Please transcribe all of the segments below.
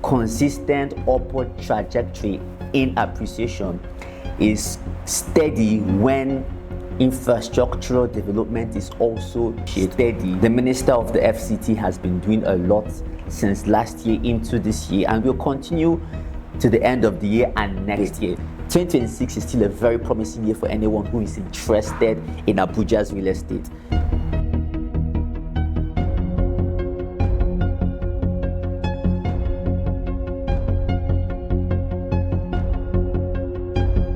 consistent upward trajectory in appreciation is steady when infrastructural development is also steady. The Minister of the FCT has been doing a lot since last year into this year and will continue to the end of the year and next year. 2026 is still a very promising year for anyone who is interested in Abuja's real estate.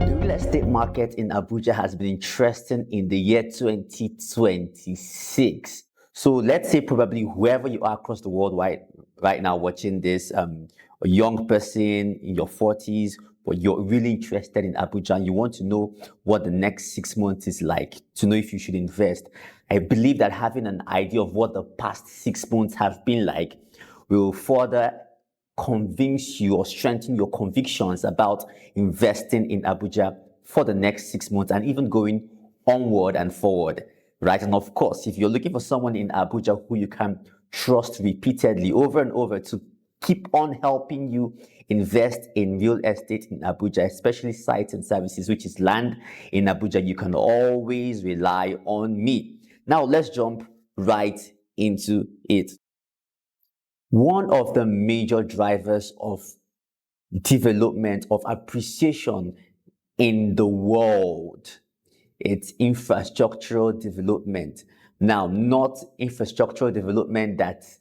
The real estate market in Abuja has been interesting in the year 2026. So let's say probably whoever you are across the world right now watching this, a young person in your 40s, but you're really interested in Abuja and you want to know what the next 6 months is like, to know if you should invest. I believe that having an idea of what the past 6 months have been like will further convince you or strengthen your convictions about investing in Abuja for the next 6 months and even going onward and forward, right? And of course, if you're looking for someone in Abuja who you can trust repeatedly over and over to keep on helping you invest in real estate in Abuja, especially sites and services, which is land in Abuja, you can always rely on me. Now, let's jump right into it. One of the major drivers of development, of appreciation in the world, it's infrastructural development. Now, not infrastructural development that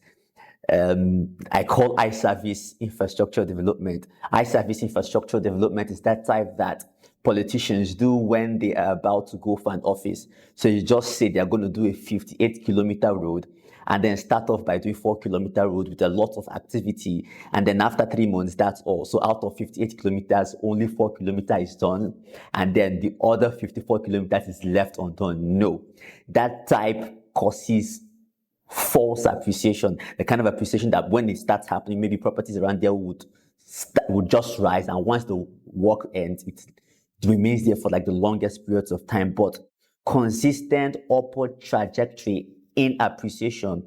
I call eye-service infrastructure development. Eye-service infrastructure development is that type that politicians do when they are about to go for an office. So you just say they're going to do a 58-kilometer road and then start off by doing 4-kilometer road with a lot of activity. And then after 3 months, that's all. So out of 58 kilometers, only 4 kilometers is done. And then the other 54 kilometers is left undone. No, that type causes false appreciation, the kind of appreciation that when it starts happening, maybe properties around there would just rise, and once the work ends, it remains there for like the longest periods of time. But consistent upward trajectory in appreciation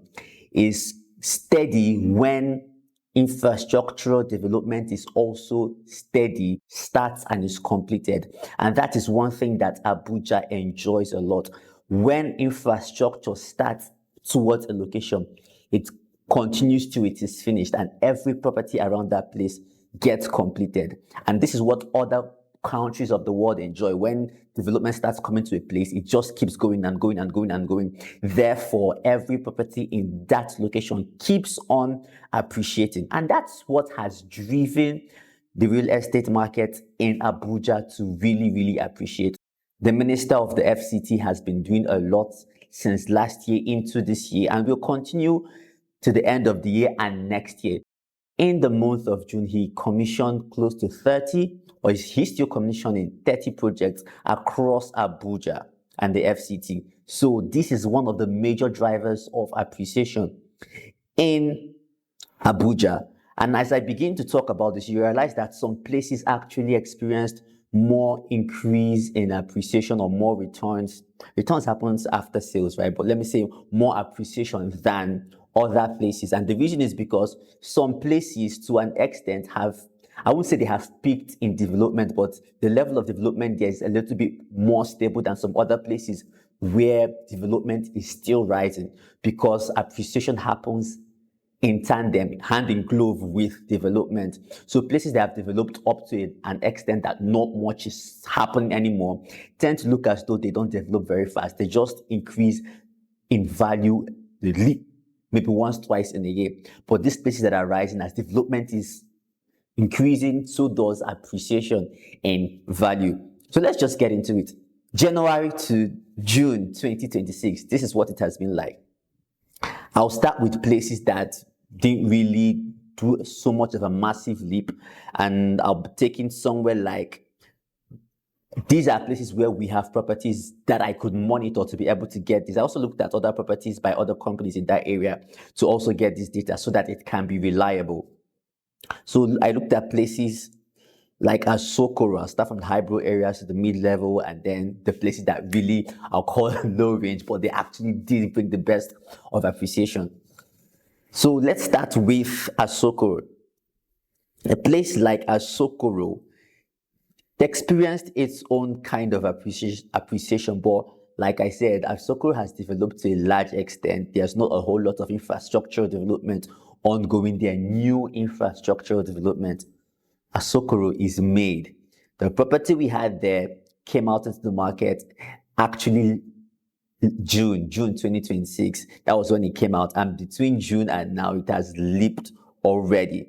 is steady when infrastructural development is also steady, starts and is completed. And that is one thing that Abuja enjoys a lot. When infrastructure starts towards a location, it continues till it is finished, and every property around that place gets completed. And this is what other countries of the world enjoy. When development starts coming to a place, it just keeps going and going and going and going. Therefore, every property in that location keeps on appreciating. And that's what has driven the real estate market in Abuja to really, really appreciate. The Minister of the FCT has been doing a lot since last year into this year and will continue to the end of the year and next year. In the month of June, he commissioned close to 30, or he's still commissioning 30 projects across Abuja and the FCT. So this is one of the major drivers of appreciation in Abuja. And as I begin to talk about this, you realize that some places actually experienced more increase in appreciation or more returns. Returns happens after sales, right? But let me say more appreciation than other places. And the reason is because some places to an extent have, I wouldn't say they have peaked in development, but the level of development there is a little bit more stable than some other places where development is still rising, because appreciation happens in tandem, hand in glove with development. So places that have developed up to an extent that not much is happening anymore tend to look as though they don't develop very fast. They just increase in value maybe once, twice in a year. But these places that are rising, as development is increasing, so does appreciation in value. So let's just get into it. January to June 2026, this is what it has been like. I'll start with places that didn't really do so much of a massive leap, and I'll be taking somewhere like, these are places where we have properties that I could monitor to be able to get this. I also looked at other properties by other companies in that area to also get this data so that it can be reliable. So I looked at places like Asokoro. I'll start from the high-brow areas to the mid-level, and then the places that really I'll call low range, but they actually did bring the best of appreciation. So let's start with Asokoro. A place like Asokoro experienced its own kind of appreciation, but like I said, Asokoro has developed to a large extent. There's not a whole lot of infrastructural development ongoing there, new infrastructural development. Asokoro is made. The property we had there came out into the market actually June 2026. That was when it came out. And between June and now, it has leaped already.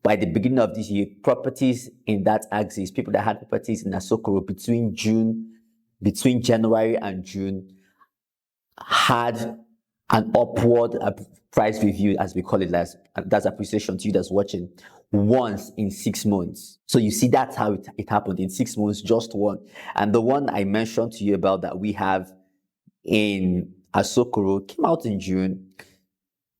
By the beginning of this year, properties in that axis, people that had properties in Asokoro between January and June, had an upward price review, as we call it, that's appreciation to you that's watching, once in 6 months. So you see, that's how it happened in 6 months, just one. And the one I mentioned to you about that we have in Asokoro came out in June.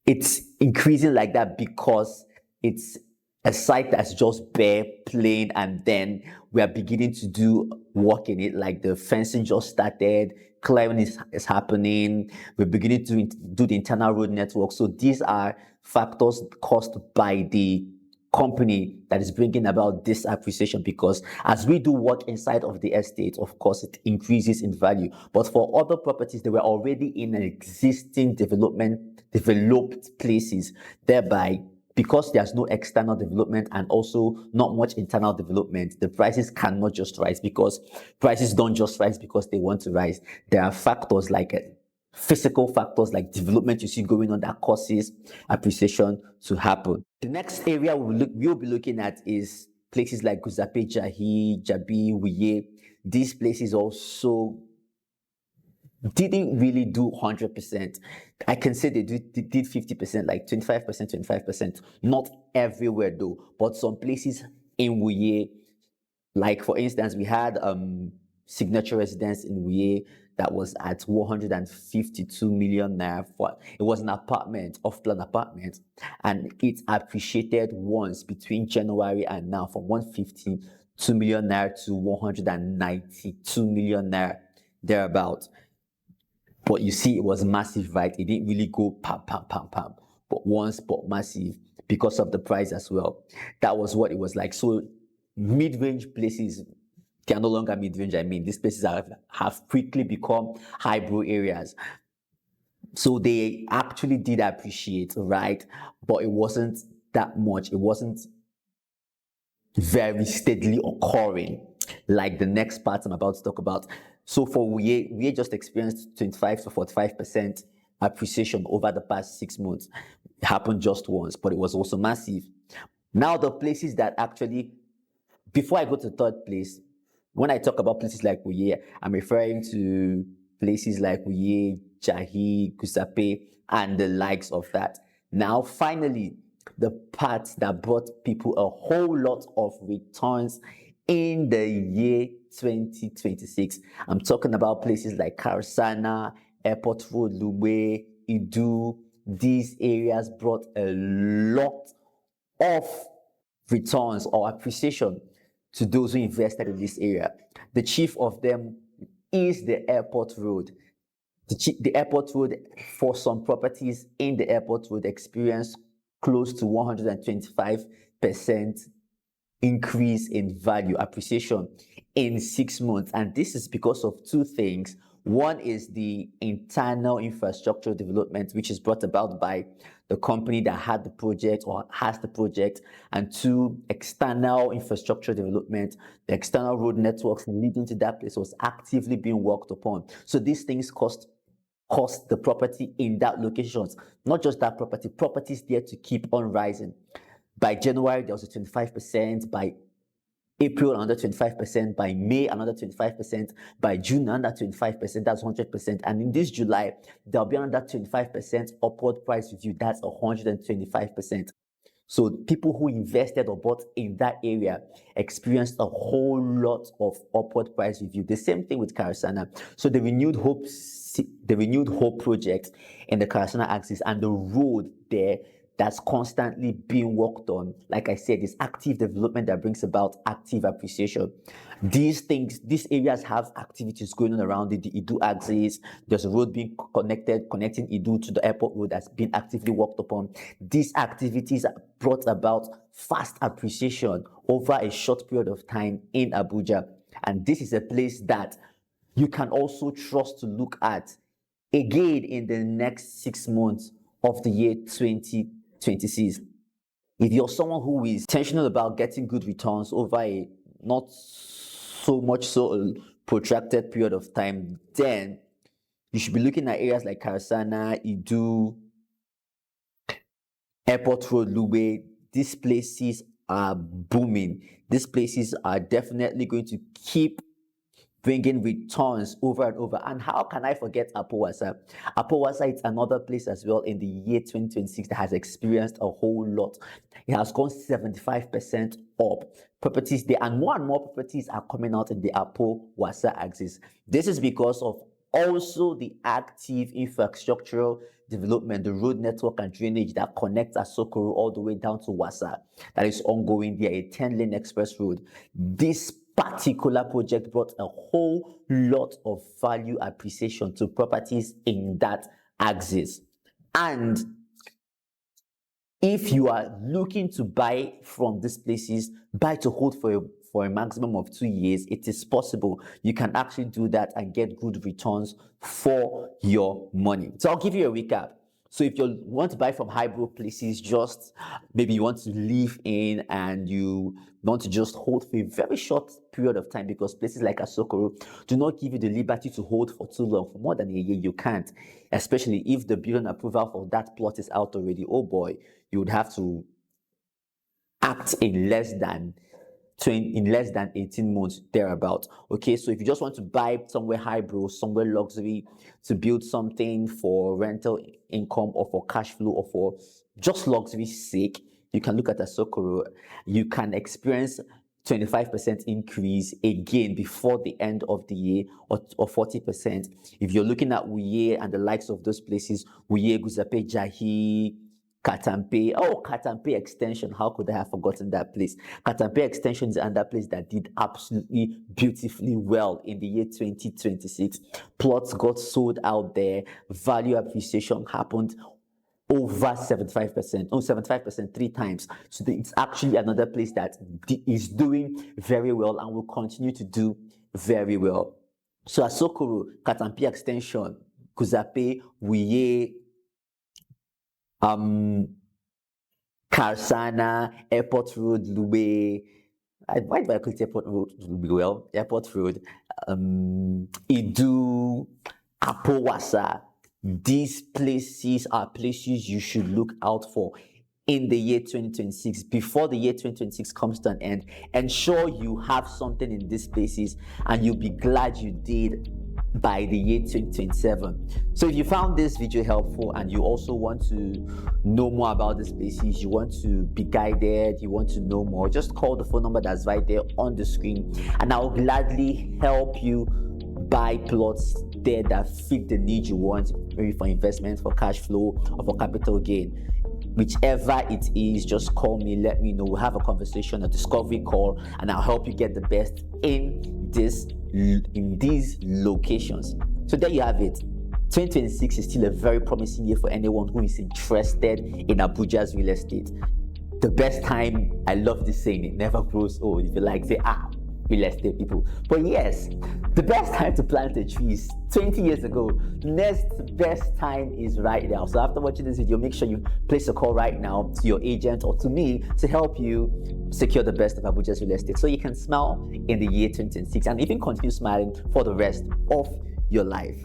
It's increasing like that because it's a site that's just bare, plain, and then we are beginning to do work in it. Like the fencing just started, clearing is happening. We're beginning to do the internal road network. So these are factors caused by the company that is bringing about this appreciation, because as we do work inside of the estate, of course, it increases in value. But for other properties, they were already in an existing developed places, thereby, because there's no external development and also not much internal development, the prices cannot just rise, because prices don't just rise because they want to rise. There are factors like physical factors like development you see going on that causes appreciation to happen. The next area we'll be looking at is places like Guzape, Jahi, Jabi, Wuye. These places also didn't really do 100%. I can say they did 50%, like 25%. Not everywhere though, but some places in Wuye, like for instance, we had signature residence in Wuye that was at 152 million naira. It was an apartment, off-plan apartment, and it appreciated once between January and now from 152 million naira to 192 million naira thereabout. But you see, it was massive, right? It didn't really go pam, but massive because of the price as well. That was what it was like. So mid-range places, they are no longer mid-range. I mean, these places have quickly become high-brow areas. So they actually did appreciate, right? But it wasn't that much. It wasn't very steadily occurring like the next part I'm about to talk about. So for we just experienced 25 to 45% appreciation over the past 6 months. It happened just once, but it was also massive. Now the places that actually, before I go to the third place, when I talk about places like Wuye, I'm referring to places like Wuye, Jahi, Gusape, and the likes of that. Now, finally, the part that brought people a whole lot of returns in the year 2026. I'm talking about places like Karsana, Airport Road, Lube, Idu. These areas brought a lot of returns or appreciation to those who invested in this area. The chief of them is the Airport Road. The Airport Road, for some properties in the Airport Road, experienced close to 125% increase in value appreciation in 6 months. And this is because of two things. One is the internal infrastructure development, which is brought about by the company that had the project or has the project, and two, external infrastructure development. The external road networks leading to that place was actively being worked upon. So these things cost the property in that locations, not just that properties there to keep on rising. By January, there was a 25%. By April, another 25%. By May, another 25%. By June, another 25%. That's 100%. And in this July, there'll be another 25% upward price review. That's 125%. So people who invested or bought in that area experienced a whole lot of upward price review. The same thing with Karasana. So the Renewed Hope project in the Karasana axis and the road there that's constantly being worked on. Like I said, it's active development that brings about active appreciation. These areas have activities going on around it. The Idu axis, there's a road being connecting Idu to the airport road that's been actively worked upon. These activities brought about fast appreciation over a short period of time in Abuja. And this is a place that you can also trust to look at again in the next 6 months of the year 2026. If you're someone who is intentional about getting good returns over a not so much so a protracted period of time, then you should be looking at areas like Karsana, Idu, Airport Road, Lube. These places are booming. These places are definitely going to keep bringing returns over and over. And how can I forget Apowasa? Apowasa is another place as well in the year 2026 that has experienced a whole lot. It has gone 75% up. Properties there, and more properties are coming out in the Apowasa axis. This is because of also the active infrastructural development, the road network and drainage that connects Asokoro all the way down to Wasa. That is ongoing there, a 10-lane express road. This particular project brought a whole lot of value appreciation to properties in that axis. And if you are looking to buy from these places, buy to hold for a maximum of 2 years, it is possible. You can actually do that and get good returns for your money. So I'll give you a recap. So if you want to buy from hybrid places, just maybe you want to live in and you want to just hold for a very short period of time, because places like Asokoro do not give you the liberty to hold for too long. For more than a year, you can't, especially if the building approval for that plot is out already. Oh boy, you would have to act in less than 18 months thereabout. Okay, so if you just want to buy somewhere hybrid, somewhere luxury, to build something for rental income or for cash flow or for just luxury's sake, you can look at Asokoro. You can experience 25% increase again before the end of the year, or 40%. If you're looking at Wuye and the likes of those places, Wuye, Guzape, Jahi, Katampe. Oh, Katampe Extension. How could I have forgotten that place? Katampe Extension is another place that did absolutely beautifully well in the year 2026. Plots got sold out there. Value appreciation happened over 75%. Oh, 75% 3 times. So it's actually another place that is doing very well and will continue to do very well. So Asokoro, Katampe Extension, Kuzape, Wuye, Karsana, Airport Road, Lube. Why do I call it Airport Road? Well, Airport Road, Idu, Apowasa. These places are places you should look out for in the year 2026. Before the year 2026 comes to an end, ensure you have something in these places, and you'll be glad you did by the year 2027. So if you found this video helpful and you also want to know more about these places, you want to be guided, you want to know more, just call the phone number that's right there on the screen, and I'll gladly help you buy plots there that fit the need you want, maybe for investment, for cash flow, or for capital gain. Whichever it is, just call me, let me know. We'll have a conversation, a discovery call, and I'll help you get the best in these locations. So there you have it. 2026 is still a very promising year for anyone who is interested in Abuja's real estate. The best time, I love this saying, it never grows old. If you like, say, real estate people. But yes, the best time to plant a tree is 20 years ago. Next best time is right now. So after watching this video, make sure you place a call right now to your agent or to me to help you secure the best of Abuja's real estate, so you can smile in the year 2026 and even continue smiling for the rest of your life.